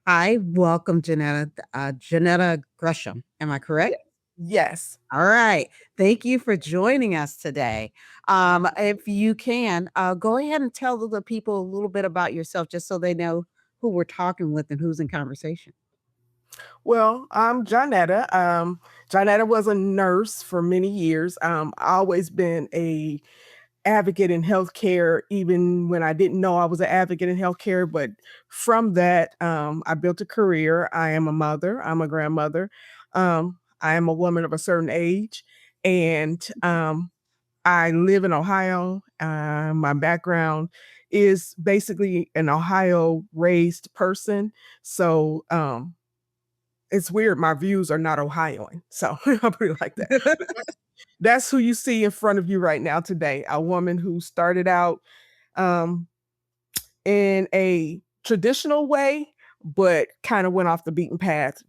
Hi, welcome, Jonetta Gresham. Am I correct? Yes. Yes. All right. Thank you for joining us today. If you can, go ahead and tell the people a little bit about yourself just so they know who we're talking with and who's in conversation. Well, I'm Jonetta. Jonetta was a nurse for many years. I always been a advocate in healthcare, even when I didn't know I was an advocate in healthcare. But from that, I built a career. I am a mother. I'm a grandmother. I am a woman of a certain age, and I live in Ohio. My background is basically an Ohio raised person. So it's weird. My views are not Ohioan. So I'll put it like that. But that's who you see in front of you right now today. A woman who started out um, in a traditional way, but kind of went off the beaten path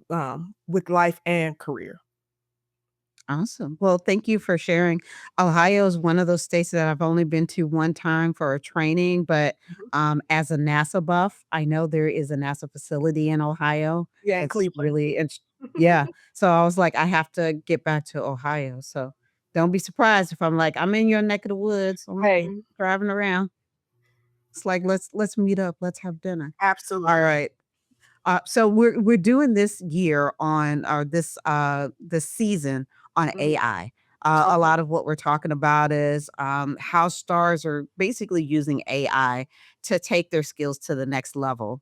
with life and career. Awesome. Well, thank you for sharing. Ohio is one of those states that I've only been to one time for a training, but Mhm. as a NASA buff, I know there is a NASA facility in Ohio. Yeah, in It's Cleveland. really, yeah. So I was like, I have to get back to Ohio. So don't be surprised if I'm like, I'm in your neck of the woods. I'm Hey, driving around. It's like let's meet up. Let's have dinner. All absolutely. right. So we're doing this year on or this season on Mhm. AI. A Okay. lot of what we're talking about is how stars are basically using AI to take their skills to the next level.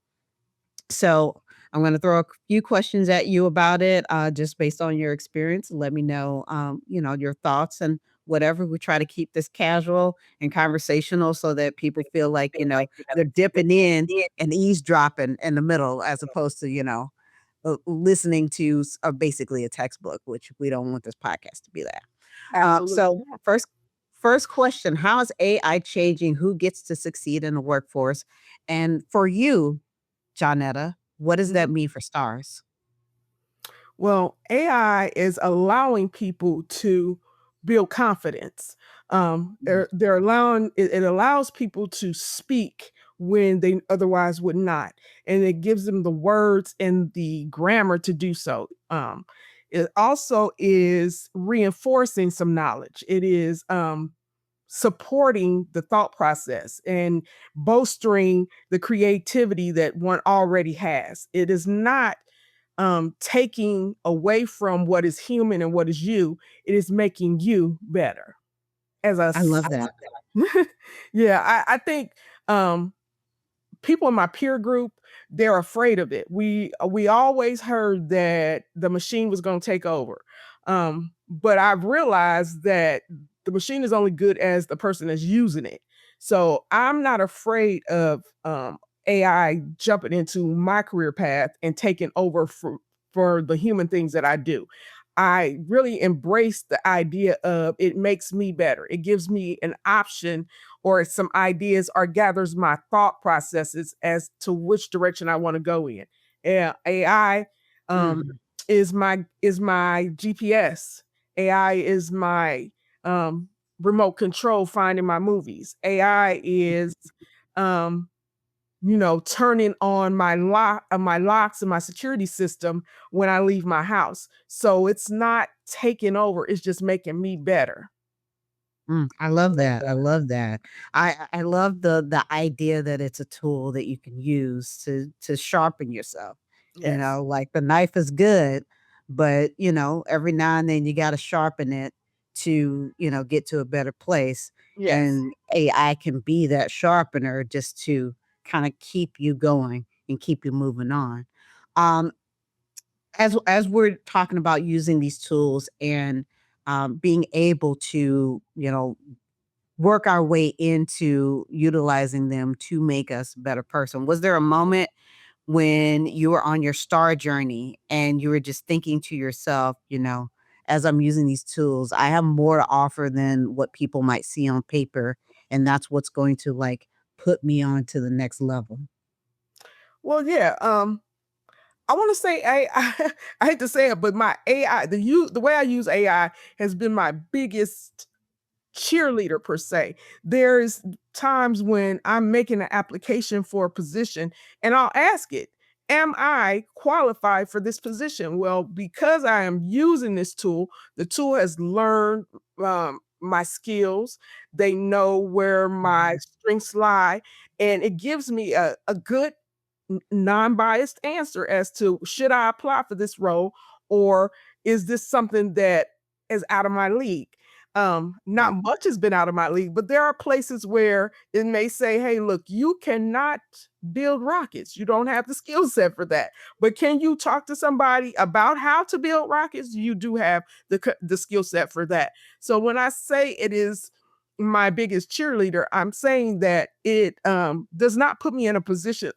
So I'm going to throw a few questions at you about it, just based on your experience. Let me know, your thoughts and whatever. We try to keep this casual and conversational so that people feel like they're dipping in and eavesdropping in the middle, as opposed to listening to basically a textbook, which we don't want this podcast to be that. Absolutely. So first question: how is AI changing who gets to succeed in the workforce? And for you, Jonetta, what does that Mhm. mean for stars? Well, AI is allowing people to build confidence. Mhm. They're allowing it allows people to speak when they otherwise would not, and it gives them the words and the grammar to do so. It also is reinforcing some knowledge. It is supporting the thought process and bolstering the creativity that one already has. It is not taking away from what is human and what is you. It is making you better as I love that. yeah, I think um people in my peer group, they're afraid of it. We always heard that the machine was going to take over. But I've realized that the machine is only good as the person that's using it. So I'm not afraid of AI jumping into my career path and taking over for the human things that I do. I really embrace the idea of it makes me better. It gives me an option or some ideas or gathers my thought processes as to which direction I want to go in. Yeah, AI Mhm. is my GPS. AI is my remote control finding my movies. AI is um turning on my locks and my security system when I leave my house. So it's not taking over, it's just making me better. I love that. I love that. I love the idea that it's a tool that you can use to sharpen yourself. Yes. Like the knife is good, but every now and then you got to sharpen it to, get to a better place. Yes. And AI can be that sharpener just to kind of keep you going and keep you moving on. Um, as we're talking about using these tools and being able to, work our way into utilizing them to make us a better person. Was there a moment when you were on your star journey and you were just thinking to yourself, as I'm using these tools, I have more to offer than what people might see on paper, and that's what's going to like put me on to the next level? Well, yeah. I want to say I hate to say it, but my AI, the way I use AI has been my biggest cheerleader per se. There's times when I'm making an application for a position and I'll ask it. am I qualified for this position? Well, because I am using this tool, the tool has learned my skills. They know where my Mhm. strengths lie, and it gives me a good non-biased answer as to should I apply for this role, or is this something that is out of my league. Not Right. much has been out of my league, but there are places where it may say, hey, look, you cannot build rockets. You don't have the skill set for that. But can you talk to somebody about how to build rockets? You do have the skill set for that. So when I say it is my biggest cheerleader, I'm saying that it does not put me in a position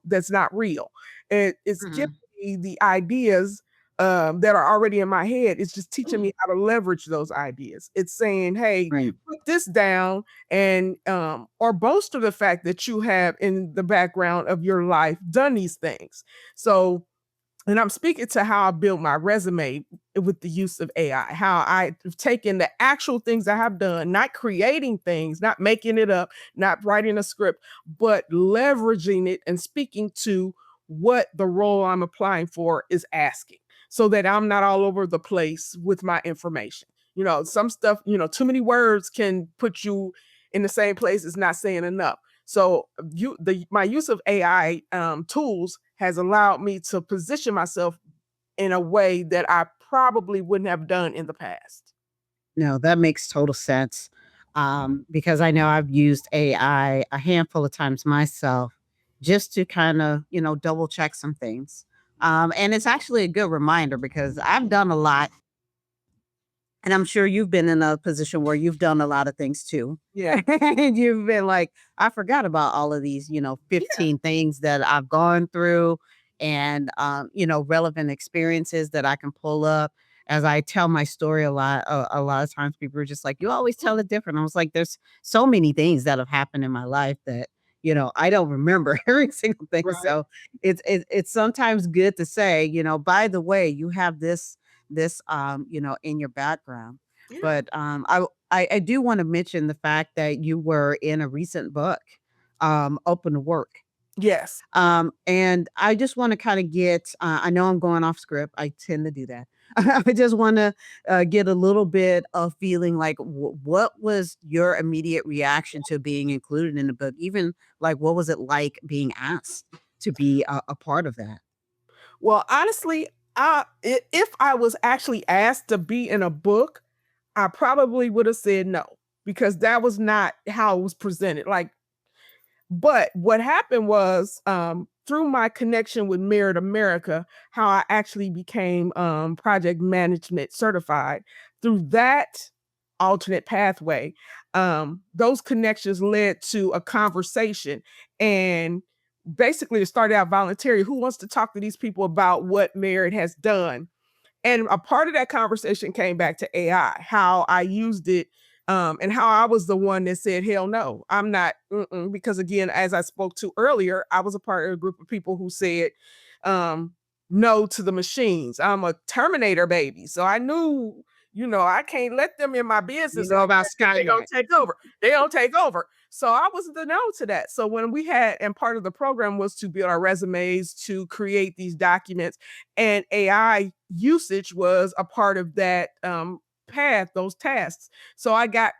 that's not real. It's giving Mhm. me the ideas that are already in my head. It's just teaching Mm. me how to leverage those ideas. It's saying, hey, Right. put this down and or boast of the fact that you have in the background of your life done these things. So and I'm speaking to how I built my resume with the use of AI, how I've taken the actual things I have done, not creating things, not making it up, not writing a script, but leveraging it and speaking to what the role I'm applying for is asking so that I'm not all over the place with my information. Some stuff, too many words can put you in the same place as not saying enough. So my use of AI tools has allowed me to position myself in a way that I probably wouldn't have done in the past. No, that makes total sense. Because I know I've used AI a handful of times myself just to kind of, double check some things. And it's actually a good reminder because I've done a lot. And I'm sure you've been in a position where you've done a lot of things too. Yeah, And you've been like, I forgot about all of these, yeah, 15 things that I've gone through and, relevant experiences that I can pull up. As I tell my story a lot of times people are just like, you always tell it different. I was like, there's so many things that have happened in my life that, I don't remember every single thing. right. So it's sometimes good to say, by the way, you have this in your background. Yeah. But I do want to mention the fact that you were in a recent book, Open to Work. Yes. And I just want to kind of get, I know I'm going off script. I tend to do that. I just want to get a little bit of feeling like what was your immediate reaction to being included in the book? Even like, what was it like being asked to be a part of that? Well, honestly, if I was actually asked to be in a book, I probably would have said no because that was not how it was presented. But what happened was, through my connection with Merit America, how I actually became project management certified. Through that alternate pathway, those connections led to a conversation, and basically it started out voluntary. Who wants to talk to these people about what Merit has done? And a part of that conversation came back to AI, how I used it, and how I was the one that said, hell no, I'm not. Because again, as I spoke to earlier, I was a part of a group of people who said um, no to the machines. I'm a Terminator baby. So I knew, I can't let them in my You business know like about that. They don't Skynet. take over. They don't take over. So I was the no to that. So when we had, and part of the program was to build our resumes, to create these documents, and AI usage was a part of that path, those tasks. So I got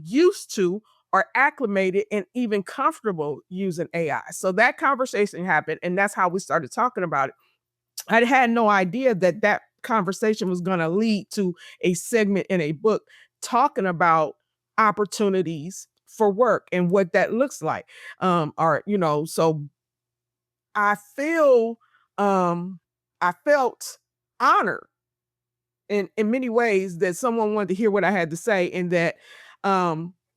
used to or acclimated and even comfortable using AI. So that conversation happened, and that's how we started talking about it. I had no idea that that conversation was going to lead to a segment in a book talking about opportunities for work and what that looks like. Or so I feel I felt honored in many ways that someone wanted to hear what I had to say, and that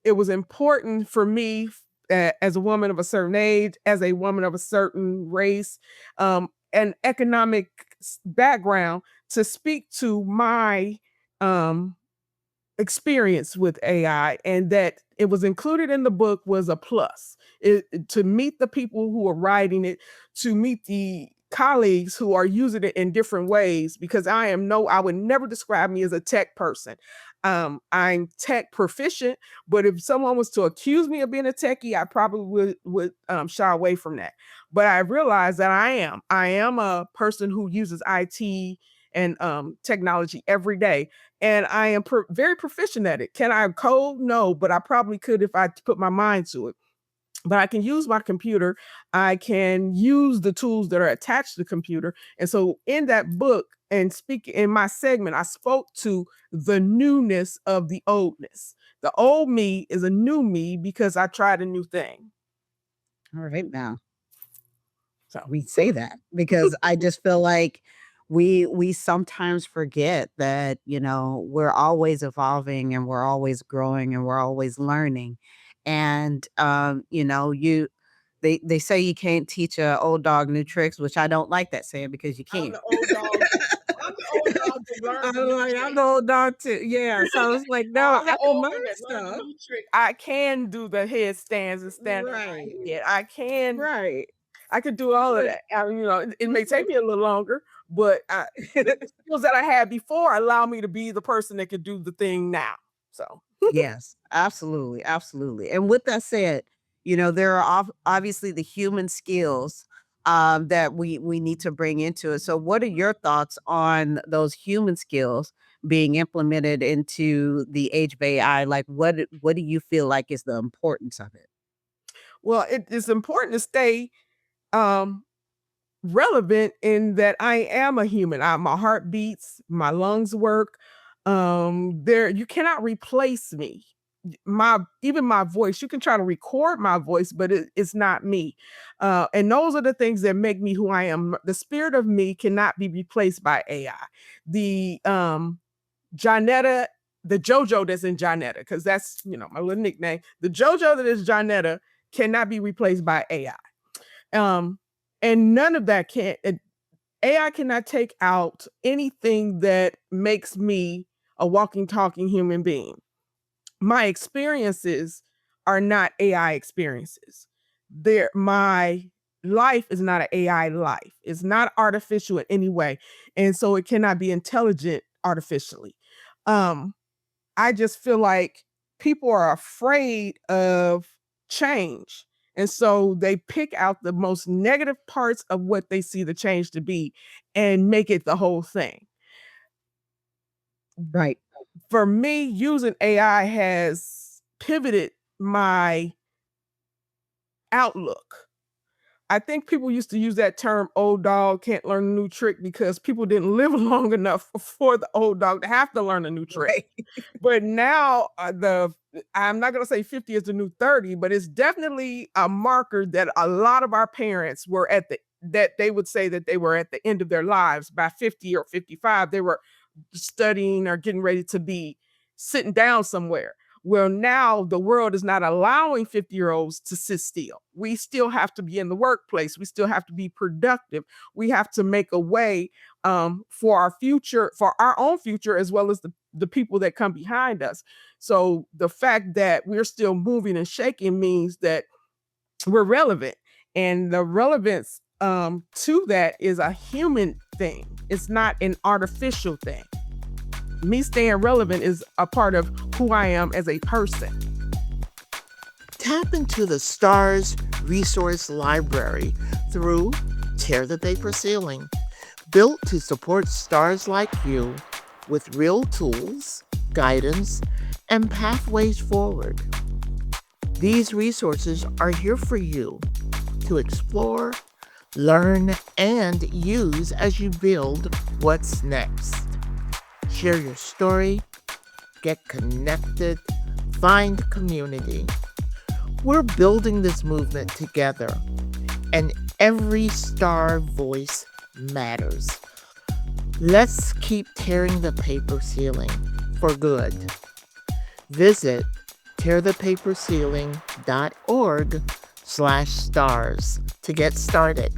it was important for me as a woman of a certain age, as a woman of a certain race, and economic background, to speak to my um, experience with AI, and that it was included in the book was a plus. To meet the people who are writing it, to meet the colleagues who are using it in different ways because I would never describe me as a tech person. I'm tech proficient, but if someone was to accuse me of being a techie, I probably would shy away from that. But I realize that I am a person who uses IT and technology every day, and I am very proficient at it. Can I code? No, but I probably could if I put my mind to it. But I can use my computer. I can use the tools that are attached to the computer. And so in that book and speak in my segment, I spoke to the newness of the oldness. The old me is a new me because I tried a new thing. All right now. So We say that because I just feel like we sometimes forget that, we're always evolving and we're always growing and we're always learning. And they say you can't teach a old dog new tricks, which I don't like that saying because you I'm can't. the old dog. I'm the old dog that learned I'm the new like, I'm trick. the old dog too. Yeah. So I was like, no, I'm I the can old learn one that learned the stuff. new trick. I can do the headstands and stand on Right. my head. Right. I could do all of But that. It may take me a little longer, but the skills that I had before allow me to be the person that could do the thing now. So, Yes, absolutely, absolutely. And with that said, there are obviously the human skills that we need to bring into it. So, what are your thoughts on those human skills being implemented into the age of AI? Like, what do you feel like is the importance of it? well, it is important to stay um, relevant in that I am a human. My heart beats, my lungs work. There, you cannot replace me. My Even my voice, you can try to record my voice, but it's not me. And those are the things that make me who I am. The spirit of me cannot be replaced by AI. The Jonetta, the JoJo that's in Jonetta, because that's my little nickname. The JoJo that is Jonetta cannot be replaced by AI. And none of that can. AI cannot take out anything that makes me a walking, talking human being. My experiences are not AI experiences. My life is not an AI life. It's not artificial in any way. And so it cannot be intelligent artificially. Um, I just feel like people are afraid of change. And so they pick out the most negative parts of what they see the change to be and make it the whole thing. Right. For me, using AI has pivoted my outlook. I think people used to use that term old dog can't learn a new trick because people didn't live long enough for the old dog to have to learn a new trick. Right. But now, the I'm not gonna say 50 is the new 30, but it's definitely a marker that a lot of our parents were at the that they would say that they were at the end of their lives by 50 or 55. They were studying or getting ready to be sitting down somewhere. Well, now the world is not allowing 50-year-olds to sit still. We still have to be in the workplace. We still have to be productive. We have to make a way for our future, for our own future, as well as the people that come behind us. So the fact that we're still moving and shaking means that we're relevant. And the relevance to that is a human thing, it's not an artificial thing. Me staying relevant is a part of who I am as a person. Tap into the STARS resource library through Tear the Paper Ceiling, built to support stars like you with real tools, guidance, and pathways forward. These resources are here for you to explore, learn, and use as you build what's next. Share your story, get connected, find community. We're building this movement together, and every star voice matters. Let's keep tearing the paper ceiling for good. Visit tearthepaperceiling.org/stars to get started.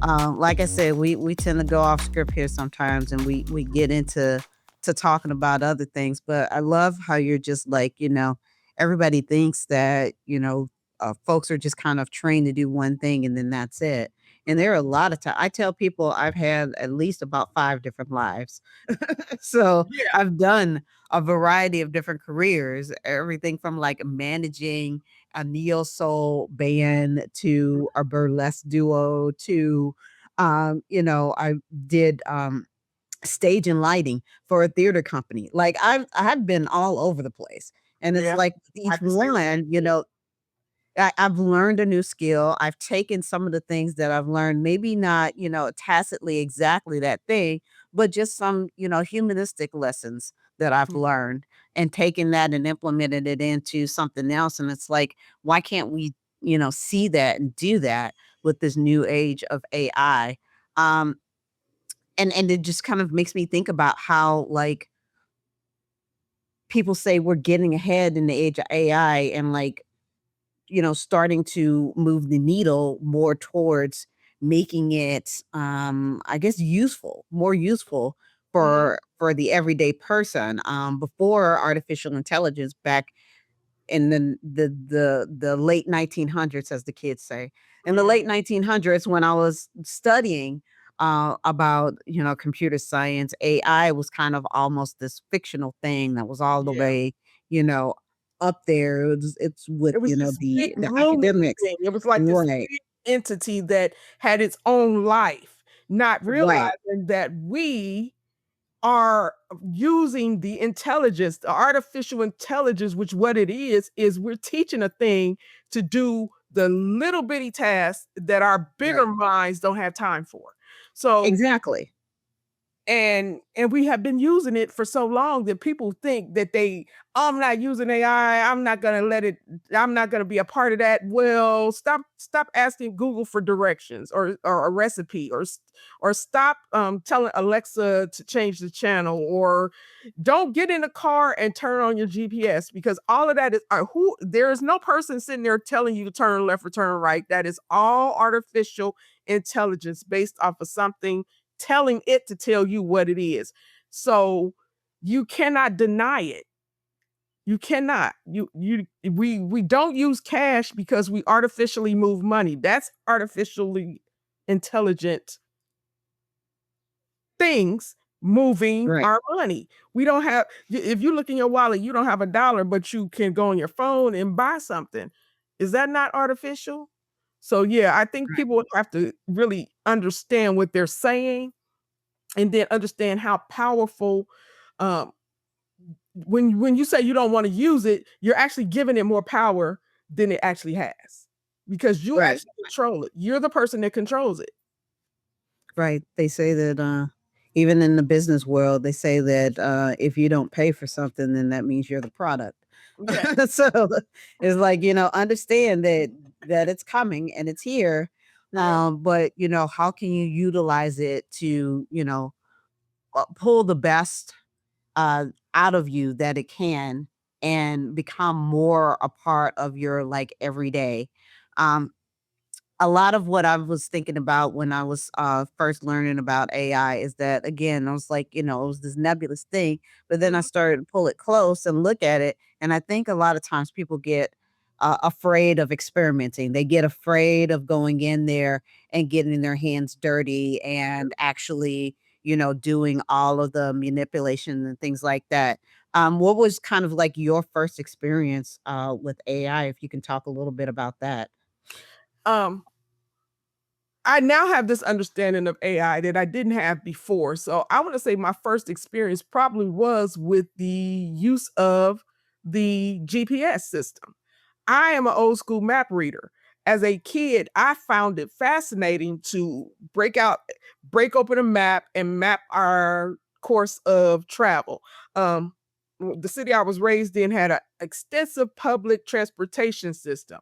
Like I said, we tend to go off script here sometimes, and we get into talking about other things. But I love how you're just like, everybody thinks that folks are just kind of trained to do one thing and then that's it. And there are a lot of time I tell people I've had at least about 5 different lives. So, Yeah. I've done a variety of different careers, everything from, like, managing a neo soul band to a burlesque duo to, I did, stage and lighting for a theater company. Like, I've been all over the place, and it's Yeah. like I each can say the same one, thing. I've learned a new skill. I've taken some of the things that I've learned, maybe not, tacitly exactly that thing, but just some, humanistic lessons that I've Mhm. learned and taken that and implemented it into something else. And it's like, why can't we, see that and do that with this new age of AI? Um, and it just kind of makes me think about how, like, people say we're getting ahead in the age of AI and, like, starting to move the needle more towards making it, I guess, more useful Mhm. for the everyday person. Before artificial intelligence, back in the late 1900s, as the kids say. In the Yeah. late 1900s, when I was studying, about, computer science, AI was kind of almost this fictional thing that was all the Yeah. way, you know, up there. It's with, It was this big the looming academics. thing. It was like this Right, big entity that had its own life, not right, realizing that we are using the intelligence, the artificial intelligence, which what it is we're teaching a thing to do the little bitty tasks that our bigger right. minds don't have time for. So Exactly. and we have been using it for so long that people think that I'm not using AI, I'm not gonna be a part of that. Well, stop asking Google for directions or a recipe or stop telling Alexa to change the channel or don't get in a car and turn on your GPS because all of that is who there is no person sitting there telling you to turn left or turn right. That is all artificial intelligence based off of something telling it to tell you what it is. So you cannot deny it. You cannot. We don't use cash because we artificially move money. That's artificially intelligent things moving Right, our money. We don't have if you look in your wallet, you don't have a dollar, but you can go on your phone and buy something. Is that not artificial? So yeah, I think right, people would have to really understand what they're saying and then understand how powerful um when you say you don't want to use it, you're actually giving it more power than it actually has because you right. actually control it. You're the person that controls it. Right. They say that, even in the business world, they say that, if you don't pay for something, then that means you're the product. Yeah. So, it's like, understand that it's coming and it's here. Yeah. But, how can you utilize it to, pull the best, uh, out of you that it can and become more a part of your, like, everyday. Um, a lot of what I was thinking about when I was, first learning about AI is that, again, I was like, it was this nebulous thing, but then I Mhm. started to pull it close and look at it, and I think a lot of times people get, afraid of experimenting. They get afraid of going in there and getting their hands dirty and actually, doing all of the manipulation and things like that. What was kind of like your first experience, with AI, if you can talk a little bit about that? Um I now have this understanding of AI that I didn't have before. So I want to say my first experience probably was with the use of the GPS system. I am an old school map reader. As a kid, I found it fascinating to break open a map and map our course of travel. Um, the city I was raised in had an extensive public transportation system.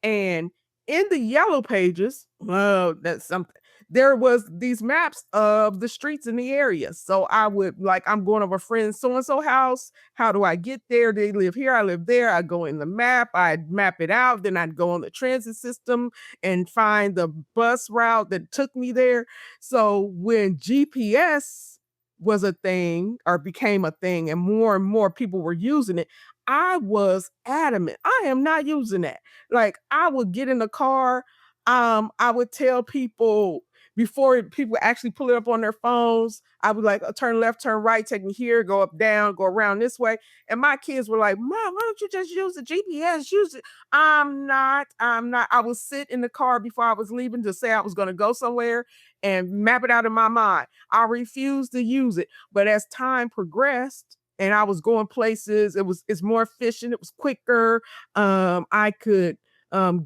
And in the yellow pages, well, that's something. There was these maps of the streets in the area. So I would like, I'm going over a friend's so and so house. How do I get there? They live here. I live there. I go in the map. I'd map it out. Then I'd go on the transit system and find the bus route that took me there. So when GPS was a thing or became a thing and more people were using it, I was adamant. I am not using that. Like I would get in the car. I would tell people before people actually pull it up on their phones, I would like turn left, turn right, take me here, go up, down, go around this way. And my kids were like, "Mom, why don't you just use the GPS? Use it." I'm not. I would sit in the car before I was leaving to say I was going to go somewhere and map it out in my mind. I refused to use it. But as time progressed and I was going places, it's more efficient, it was quicker. I could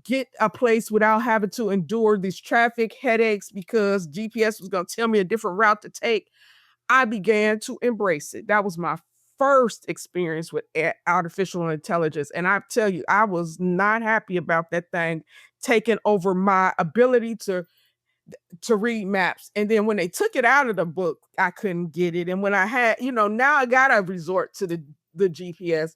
get a place without having to endure these traffic headaches because GPS was going to tell me a different route to take. I began to embrace it. That was my first experience with artificial intelligence. And I tell you, I was not happy about that thing taking over my ability to read maps. And then when they took it out of the book, I couldn't get it. And when I had, now I gotta resort to the GPS.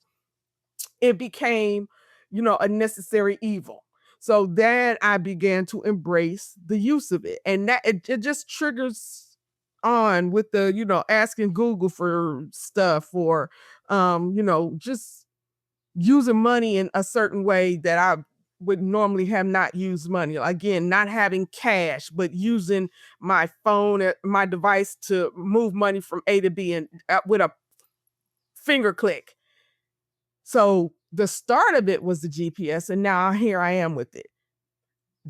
It became, a necessary evil. So then I began to embrace the use of it. And that it just triggers on with the, asking Google for stuff or just using money in a certain way that I would normally have not used money. Again, not having cash, but using my phone, my device to move money from A to B and with a finger click. So the start of it was the GPS, and now here I am with it.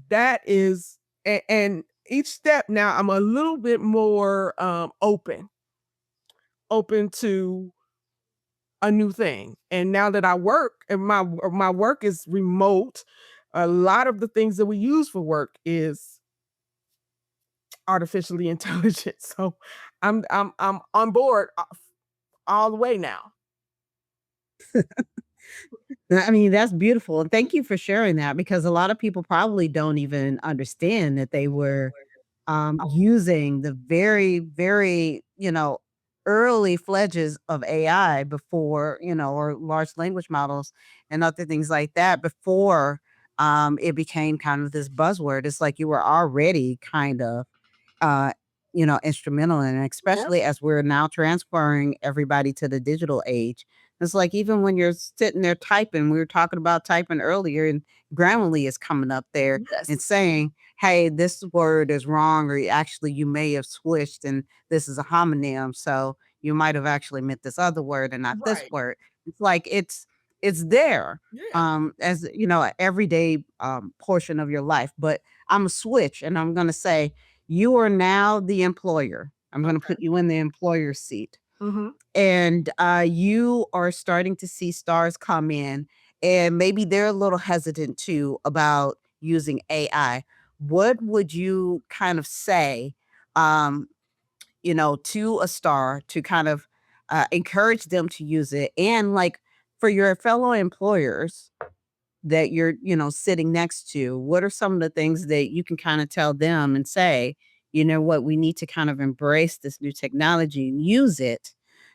That is, and each step now I'm a little bit more open to a new thing. And now that I work and my work is remote, a lot of the things that we use for work is artificially intelligent. So I'm on board all the way now. I mean, that's beautiful, and thank you for sharing that because a lot of people probably don't even understand that they were, using the very, very, early fledges of AI before, or large language models and other things like that before, it became kind of this buzzword. It's like you were already kind of uh, instrumental in it, Yep. especially as we're now transferring everybody to the digital age. It's like even when you're sitting there typing, we were talking about typing earlier, and Grammarly is coming up there and Yes. saying, "Hey, this word is wrong, or actually you may have switched, and this is a homonym, so you might have actually meant this other word and not this Right. word." It's like it's there, Yeah. as an everyday portion of your life. But I'm a switch, and I'm gonna say you are now the employer. I'm going to put Okay. you in the employer seat. Hmm. And you are starting to see stars come in, and maybe they're a little hesitant too about using AI. What would you kind of say, um, to a star to kind of encourage them to use it? And like for your fellow employers, that you're, sitting next to, what are some of the things that you can kinda tell them and say, "You know what? We need to kind of embrace this new technology and use it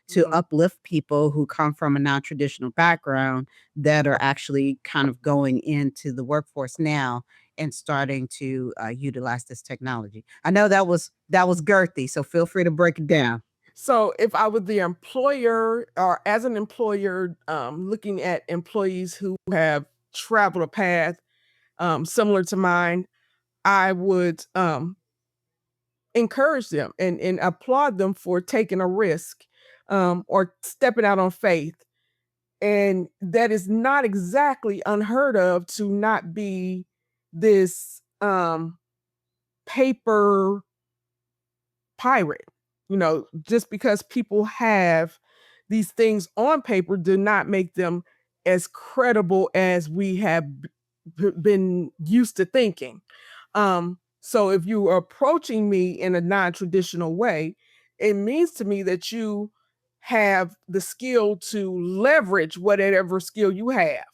to Hmm. uplift people who come from a non-traditional background that are actually kind of going into the workforce now and starting to, utilize this technology." I know that was girthy, so feel free to break it down. So if I was the employer or as an employer, looking at employees who have traveled a path similar to mine, I would encourage them and applaud them for taking a risk or stepping out on faith. And that is not exactly unheard of to not be this paper pirate. Just because people have these things on paper do not make them as credible as we have been used to thinking. So if you are approaching me in a non-traditional way, it means to me that you have the skill to leverage whatever skill you have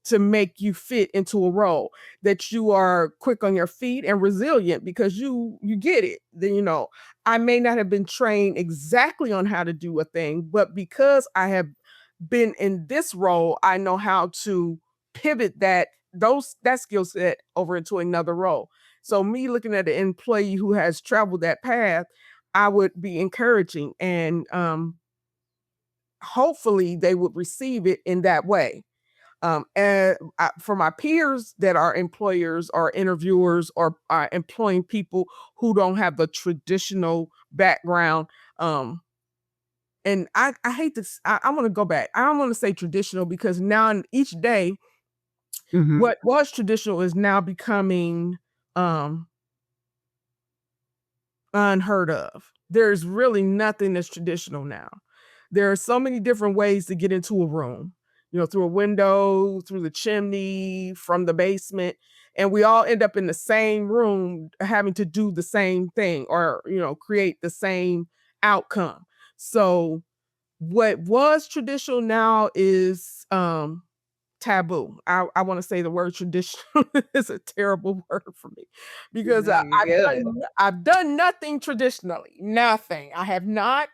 to make you fit into a role, that you are quick on your feet and resilient because you get it. Then I may not have been trained exactly on how to do a thing, but because I have been in this role, I know how to pivot that skill set over into another role. So me looking at an employee who has traveled that path, I would be encouraging and hopefully they would receive it in that way. And for my peers that are employers or interviewers or are employing people who don't have the traditional background, um, and I hate this. I want to go back. I don't want to say traditional because now in each day, Mhm. what was traditional is now becoming um unheard of. There's really nothing that's traditional now. There are so many different ways to get into a room, through a window, through the chimney, from the basement, and we all end up in the same room having to do the same thing or, create the same outcome. So what was traditional now is taboo. I want to say the word traditional is a terrible word for me because No, you're good. I've done nothing traditionally. Nothing. I have not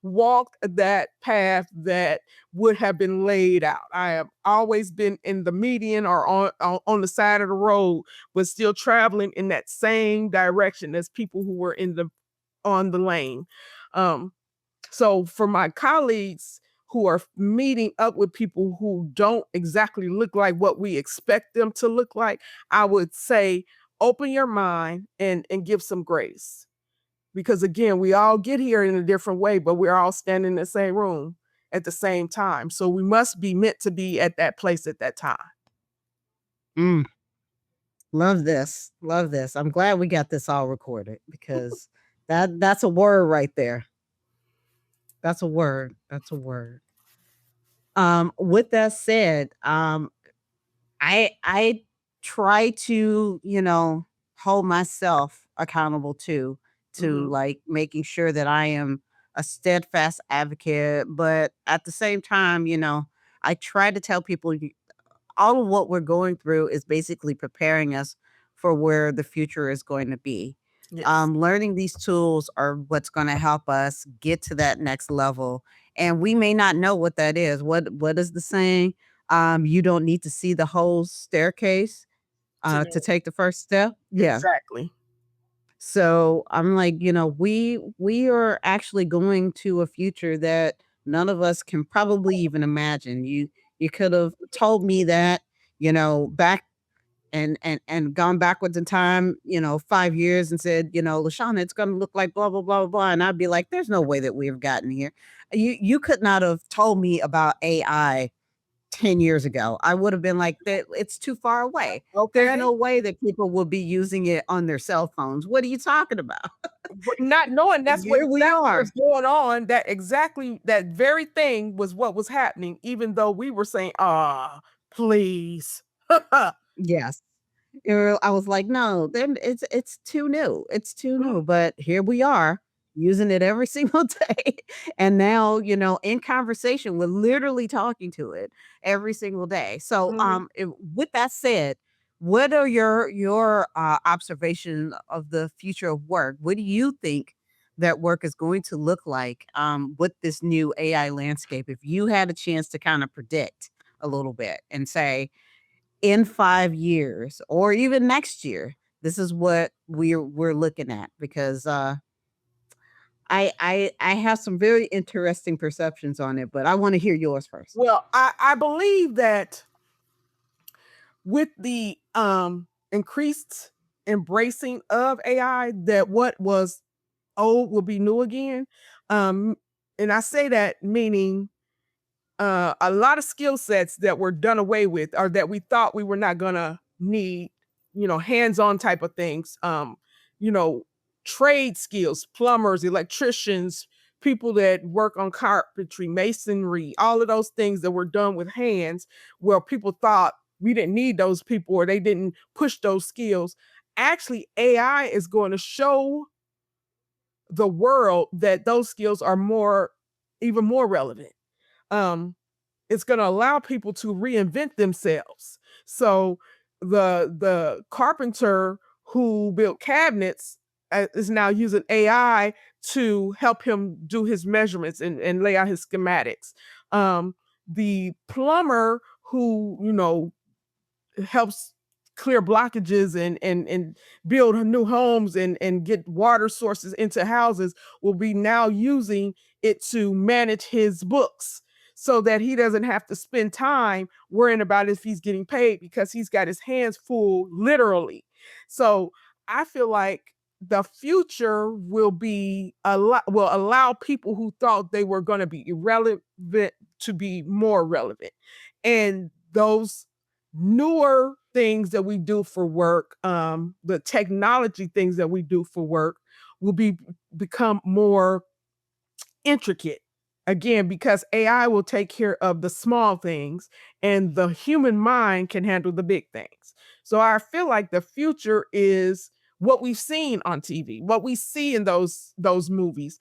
walked that path that would have been laid out. I have always been in the median or on the side of the road, but still traveling in that same direction as people who were in the on the lane. Um, so for my colleagues who are meeting up with people who don't exactly look like what we expect them to look like, I would say open your mind and give some grace. Because again, we all get here in a different way, but we're all standing in the same room at the same time. So we must be meant to be at that place at that time. Mm, love this. Love this. I'm glad we got this all recorded because that's a word right there. That's a word. That's a word. With that said, I try to, hold myself accountable too, to Mhm. like making sure that I am a steadfast advocate, but at the same time, I try to tell people all of what we're going through is basically preparing us for where the future is going to be. Yes. Learning these tools are what's going to help us get to that next level, and we may not know what that is. What is the saying? You don't need to see the whole staircase To to know. take the first step. Yeah. Exactly. So I'm like, we are actually going to a future that none of us can probably even imagine. You could have told me that, back and gone backwards in time, 5 years and said, LaShawna, it's gonna look like blah blah blah blah blah. And I'd be like, there's no way that we've gotten here. You could not have told me about AI 10 years ago. I would have been like, that it's too far away. There's Okay. no way that people will be using it on their cell phones. What are you talking about? But not knowing And that's what here we exactly was are. going on, that very thing was what was happening, even though we were saying, "Ah, please." Yes. I was like, "No, then it's too new. It's too new." Mhm, But here we are using it every single day. And now, in conversation, we're literally talking to it every single day. So, mhm. with that said, what are your observation of the future of work? What do you think that work is going to look like with this new AI landscape? If you had a chance to kind of predict a little bit and say, in 5 years or even next year, this is what we're looking at because, I have some very interesting perceptions on it, but I wanna hear yours first. Well, I believe that with the, increased embracing of AI, that what was old will be new again, um, and I say that meaning a lot of skill sets that were done away with or that we thought we were not gonna need, hands-on type of things, you know, trade skills, plumbers, electricians, people that work on carpentry, masonry, all of those things that were done with hands, where people thought we didn't need those people or they didn't push those skills. Actually, AI is going to show the world that those skills are even more relevant. Um, it's going to allow people to reinvent themselves. So the carpenter who built cabinets is now using AI to help him do his measurements and lay out his schematics. The plumber who helps clear blockages and build new homes and get water sources into houses will be now using it to manage his books. so that he doesn't have to spend time worrying about if he's getting paid, because he's got his hands full, literally. So I feel like the future will be will allow people who thought they were going to be irrelevant to be more relevant. And those newer things that we do for work, the technology things that we do for work, will become more intricate. Again, because AI will take care of the small things and the human mind can handle the big things. So I feel like the future is what we've seen on TV, what we see in those movies.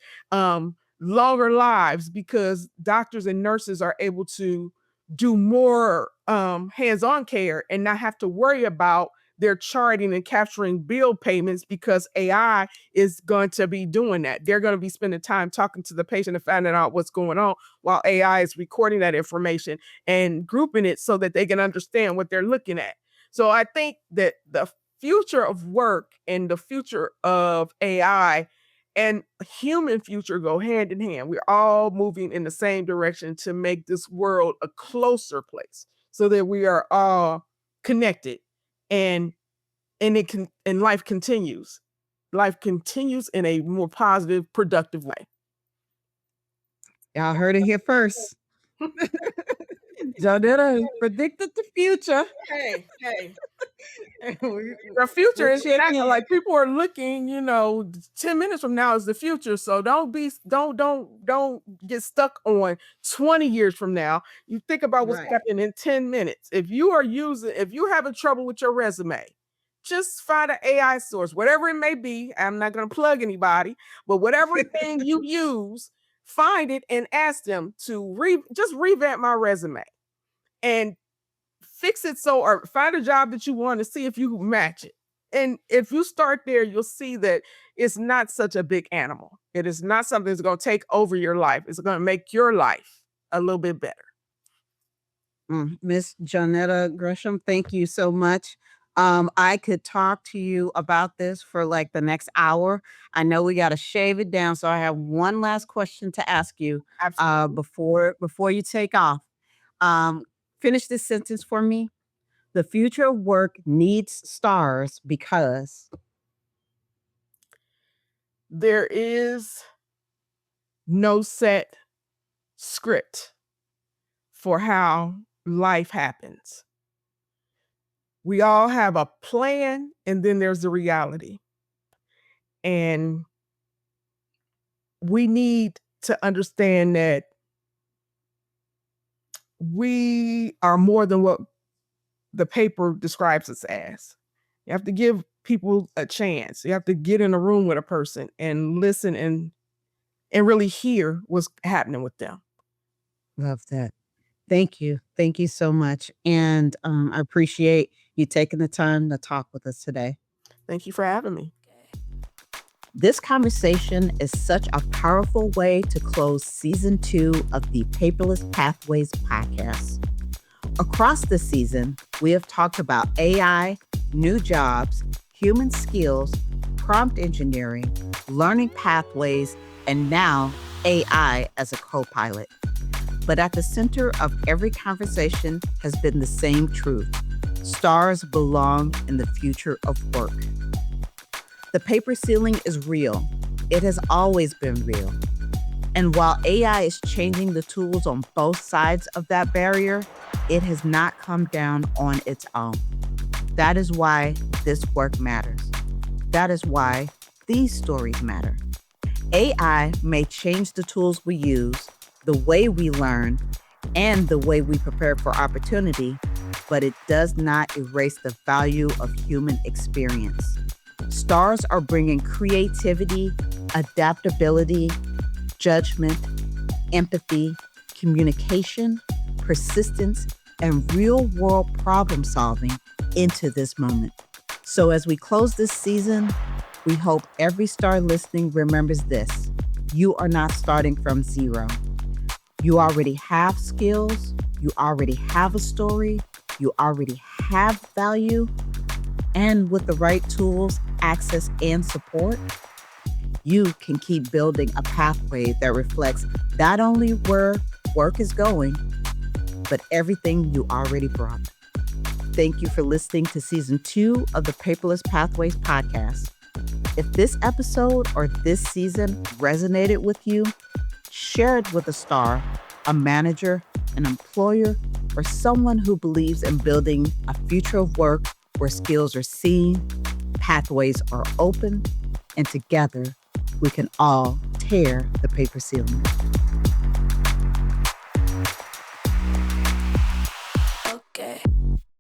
Longer lives, because doctors and nurses are able to do more hands-on care and not have to worry about their charting and capturing bill payments, because AI is going to be doing that. They're going to be spending time talking to the patient and finding out what's going on, while AI is recording that information and grouping it so that they can understand what they're looking at. So I think that the future of work and the future of AI and human future go hand in hand. We're all moving in the same direction to make this world a closer place, so that we are all connected, and life continues. Life continues in a more positive, productive way. Y'all heard it here first. Jonetta predicted the future. Hey, hey. We- The future we'll is check not in. like people are looking, 10 minutes from now is the future. So don't get stuck on 20 years from now. You think about what's Right. happening in 10 minutes. If you're having trouble with your resume, just find an AI source, whatever it may be. I'm not going to plug anybody, but whatever thing you use, find it and ask them to just revamp my resume and fix it, or find a job that you want to see if you match it. And if you start there, you'll see that it's not such a big animal. It is not something that's going to take over your life. It's going to make your life a little bit better. Miss Jonetta Gresham, thank you so much. I could talk to you about this for like the next hour. I know we got to shave it down, so I have one last question to ask you Absolutely. before you take off. Um, Finish this sentence for me. The future of work needs stars because There is no set script for how life happens. We all have a plan, and then there's the reality. And we need to understand that we are more than what the paper describes us as. You have to give people a chance. You have to get in a room with a person and listen and really hear what's happening with them. love that. Thank you. Thank you so much. And I appreciate you taking the time to talk with us today. Thank you for having me. This conversation is such a powerful way to close season 2 of the Paperless Pathways podcast. Across the season, we have talked about AI, new jobs, human skills, prompt engineering, learning pathways, and now AI as a co-pilot. But at the center of every conversation has been the same truth. Stars belong in the future of work. The paper ceiling is real. It has always been real. And while AI is changing the tools on both sides of that barrier, it has not come down on its own. That is why this work matters. That is why these stories matter. AI may change the tools we use, the way we learn, and the way we prepare for opportunity, but it does not erase the value of human experience. Stars are bringing creativity, adaptability, judgment, empathy, communication, persistence, and real-world problem solving into this moment. So as we close this season, we hope every star listening remembers this. You are not starting from zero. You already have skills, you already have a story, you already have value, and with the right tools, access, and support, you can keep building a pathway that reflects not only where work is going, but everything you already brought. Thank you for listening to Season 2 of the Paperless Pathways podcast. If this episode or this season resonated with you, share it with a star, a manager, an employer, or someone who believes in building a future of work where skills are seen, pathways are open, and together we can all tear the paper ceiling.